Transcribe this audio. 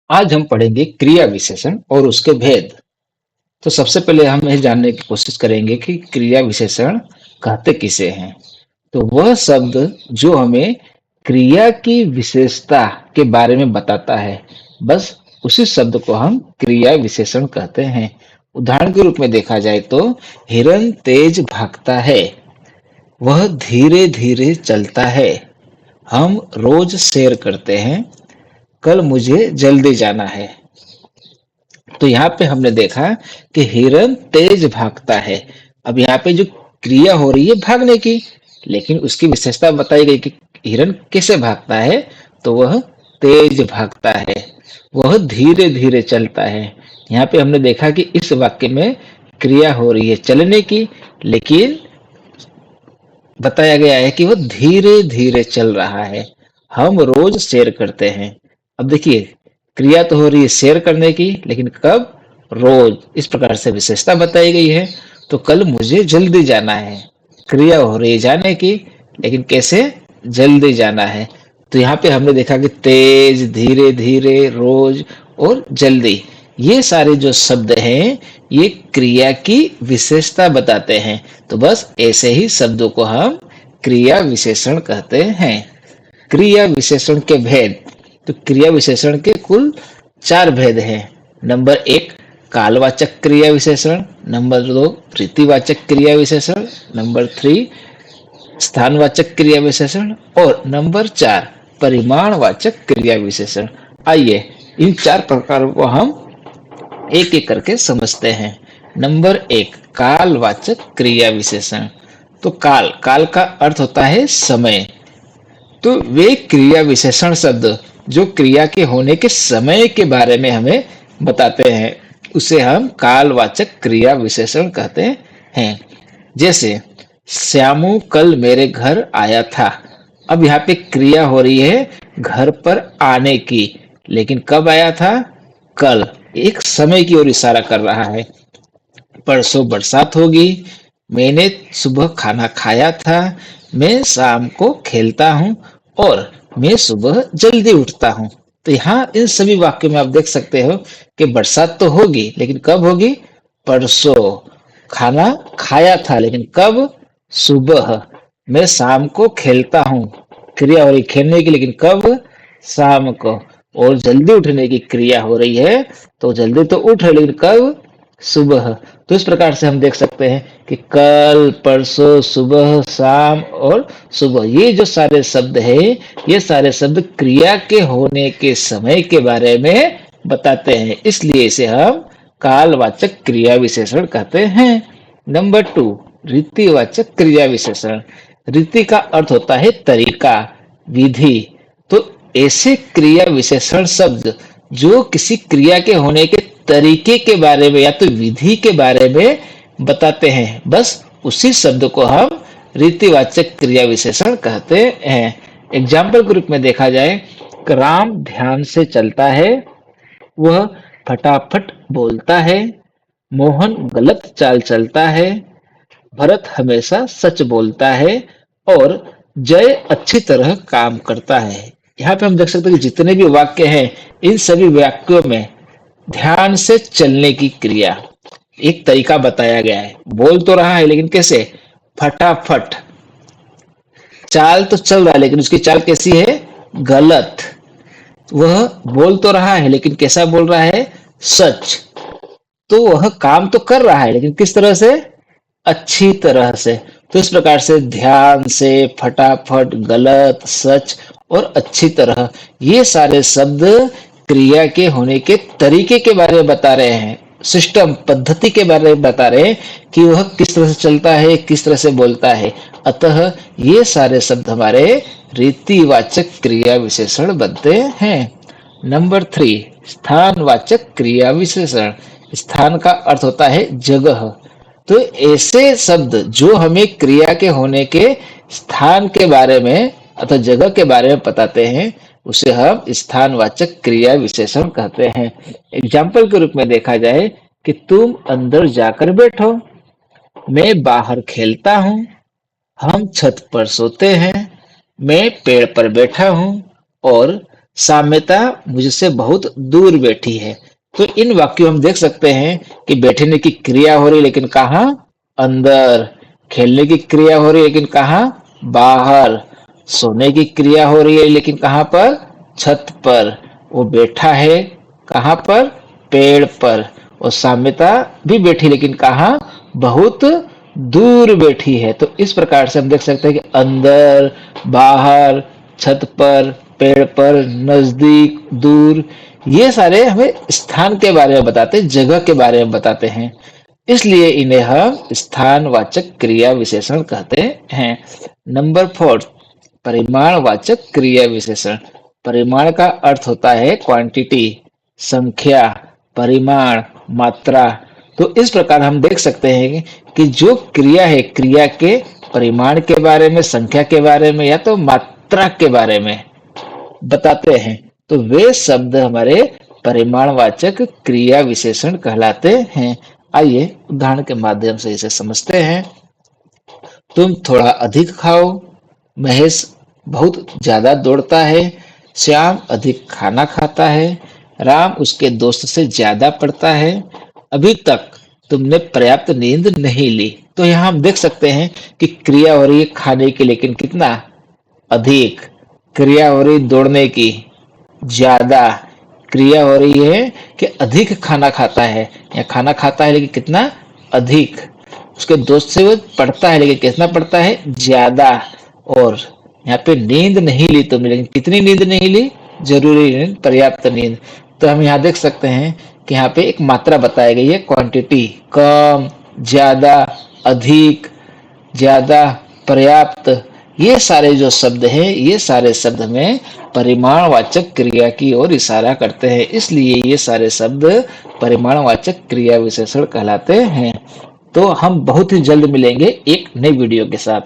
आज हम पढ़ेंगे क्रिया विशेषण और उसके भेद। तो सबसे पहले हम यह जानने की कोशिश करेंगे कि क्रिया विशेषण कहते किसे हैं। तो वह शब्द जो हमें क्रिया की विशेषता के बारे में बताता है, बस उसी शब्द को हम क्रिया विशेषण कहते हैं। उदाहरण के रूप में देखा जाए तो हिरन तेज भागता है, वह धीरे धीरे चलता है, हम रोज सैर करते हैं, कल मुझे जल्दी जाना है। तो यहाँ पे हमने देखा कि हिरन तेज भागता है। अब यहाँ पे जो क्रिया हो रही है भागने की, लेकिन उसकी विशेषता बताई गई कि हिरन कैसे भागता है। तो वह तेज भागता है, वह धीरे धीरे चलता है। यहाँ पे हमने देखा कि इस वाक्य में क्रिया हो रही है चलने की, लेकिन बताया गया है कि वह धीरे धीरे चल रहा है। हम रोज सैर करते हैं। अब देखिए, क्रिया तो हो रही है सैर करने की, लेकिन कब? रोज। इस प्रकार से विशेषता बताई गई है। तो कल मुझे जल्दी जाना है, क्रिया हो रही है जाने की, लेकिन कैसे? जल्दी जाना है। तो यहाँ पे हमने देखा कि तेज, धीरे धीरे, रोज और जल्दी, ये सारे जो शब्द हैं ये क्रिया की विशेषता बताते हैं। तो बस ऐसे ही शब्दों को हम क्रिया विशेषण कहते हैं। क्रिया विशेषण के भेद। तो क्रिया विशेषण के कुल 4 भेद हैं। नंबर 1 कालवाचक क्रिया विशेषण, नंबर 2 रीतिवाचक क्रिया विशेषण, नंबर 3 स्थानवाचक क्रिया विशेषण और नंबर 4 परिमाणवाचक क्रिया विशेषण। आइए इन 4 प्रकारों को हम एक एक करके समझते हैं। नंबर 1 कालवाचक क्रिया विशेषण। तो काल, काल का अर्थ होता है समय। तो वे क्रिया विशेषण शब्द जो क्रिया के होने के समय के बारे में हमें बताते हैं, उसे हम कालवाचक क्रिया विशेषण कहते हैं। जैसे श्यामू कल मेरे घर आया था। अब यहाँ पे क्रिया हो रही है घर पर आने की, लेकिन कब आया था? कल। एक समय की ओर इशारा कर रहा है। परसों बरसात होगी, मैंने सुबह खाना खाया था, मैं शाम को खेलता हूँ और मैं सुबह जल्दी उठता हूँ। तो यहाँ इन सभी वाक्यों में आप देख सकते हो कि बरसात तो होगी, लेकिन कब होगी? परसों। खाना खाया था, लेकिन कब? सुबह। मैं शाम को खेलता हूँ, क्रिया हो रही खेलने की, लेकिन कब? शाम को। और जल्दी उठने की क्रिया हो रही है, तो जल्दी तो उठ रहे, लेकिन कब? सुबह। तो इस प्रकार से हम देख सकते हैं कि कल, परसों, सुबह, शाम और सुबह, ये जो सारे शब्द हैं, ये सारे शब्द क्रिया के होने के समय के बारे में बताते हैं। इसलिए इसे हम कालवाचक क्रिया विशेषण कहते हैं। नंबर 2 रीतिवाचक क्रिया विशेषण। रीति का अर्थ होता है तरीका, विधि। तो ऐसे क्रिया विशेषण शब्द जो किसी क्रिया के होने के तरीके के बारे में या तो विधि के बारे में बताते हैं, बस उसी शब्द को हम रीतिवाचक क्रिया विशेषण कहते हैं। एग्जाम्पल के रूप में देखा जाए, राम ध्यान से चलता है, वह फटाफट बोलता है, मोहन गलत चाल चलता है, भरत हमेशा सच बोलता है और जय अच्छी तरह काम करता है। यहाँ पे हम देख सकते हैं कि जितने भी वाक्य हैं, इन सभी वाक्यों में ध्यान से चलने की क्रिया, एक तरीका बताया गया है। बोल तो रहा है, लेकिन कैसे? फटाफट। चाल तो चल रहा है, लेकिन उसकी चाल कैसी है? गलत। वह बोल तो रहा है, लेकिन कैसा बोल रहा है? सच। तो वह काम तो कर रहा है, लेकिन किस तरह से? अच्छी तरह से। तो इस प्रकार से ध्यान से, फटाफट, गलत, सच और अच्छी तरह, ये सारे शब्द क्रिया के होने के तरीके के बारे में बता रहे हैं, सिस्टम, पद्धति के बारे में बता रहे हैं कि वह किस तरह से चलता है, किस तरह से बोलता है। अतः ये सारे शब्द हमारे रीतिवाचक क्रिया विशेषण बनते हैं। नंबर 3 स्थानवाचक क्रिया विशेषण। स्थान का अर्थ होता है जगह। तो ऐसे शब्द जो हमें क्रिया के होने के स्थान के बारे में अथवा जगह के बारे में बताते हैं, उसे हम स्थानवाचक क्रिया विशेषण कहते हैं। एग्जाम्पल के रूप में देखा जाए कि तुम अंदर जाकर बैठो, मैं बाहर खेलता हूँ, हम छत पर सोते हैं, मैं पेड़ पर बैठा हूँ और साम्यता मुझसे बहुत दूर बैठी है। तो इन वाक्यों में हम देख सकते हैं कि बैठने की क्रिया हो रही लेकिन कहाँ? अंदर। खेलने की क्रिया हो रही है लेकिन कहाँ? बाहर। सोने की क्रिया हो रही है लेकिन कहाँ पर? छत पर। वो बैठा है कहाँ पर? पेड़ पर। और साम्यता भी बैठी लेकिन कहाँ? बहुत दूर बैठी है। तो इस प्रकार से हम देख सकते हैं कि अंदर, बाहर, छत पर, पेड़ पर, नजदीक, दूर, ये सारे हमें स्थान के बारे में बताते हैं, जगह के बारे में बताते हैं। इसलिए इन्हें हम स्थानवाचक क्रिया विशेषण कहते हैं। नंबर 4, परिमाणवाचक क्रिया विशेषण। परिमाण का अर्थ होता है क्वांटिटी, संख्या, परिमाण, मात्रा। तो इस प्रकार हम देख सकते हैं कि जो क्रिया है, क्रिया के परिमाण के बारे में, संख्या के बारे में या तो मात्रा के बारे में बताते हैं, तो वे शब्द हमारे परिमाणवाचक क्रिया विशेषण कहलाते हैं। आइए उदाहरण के माध्यम से इसे समझते हैं। तुम थोड़ा अधिक खाओ, महेश बहुत ज्यादा दौड़ता है, श्याम अधिक खाना खाता है, राम उसके दोस्त से ज्यादा पढ़ता है, अभी तक तुमने पर्याप्त नींद नहीं ली। तो यहाँ हम देख सकते हैं कि क्रिया हो रही है खाने की लेकिन कितना? अधिक। क्रिया हो रही दौड़ने की, ज्यादा। क्रिया हो रही है कि अधिक खाना खाता है, या खाना खाता है लेकिन कितना? अधिक। उसके दोस्त से वो पढ़ता है लेकिन कितना पढ़ता है? ज्यादा। और यहाँ पे नींद नहीं ली तुमने, लेकिन कितनी नींद नहीं ली? जरूरी नींद, पर्याप्त नींद। तो हम यहाँ देख सकते हैं कि यहाँ पे एक मात्रा बताई गई है, क्वांटिटी, कम, ज्यादा, अधिक, ज्यादा, पर्याप्त। ये सारे जो शब्द हैं, ये सारे शब्द में परिमाणवाचक क्रिया की ओर इशारा करते हैं, इसलिए ये सारे शब्द परिमाणवाचक क्रिया विशेषण कहलाते हैं। तो हम बहुत ही जल्द मिलेंगे एक नई वीडियो के साथ।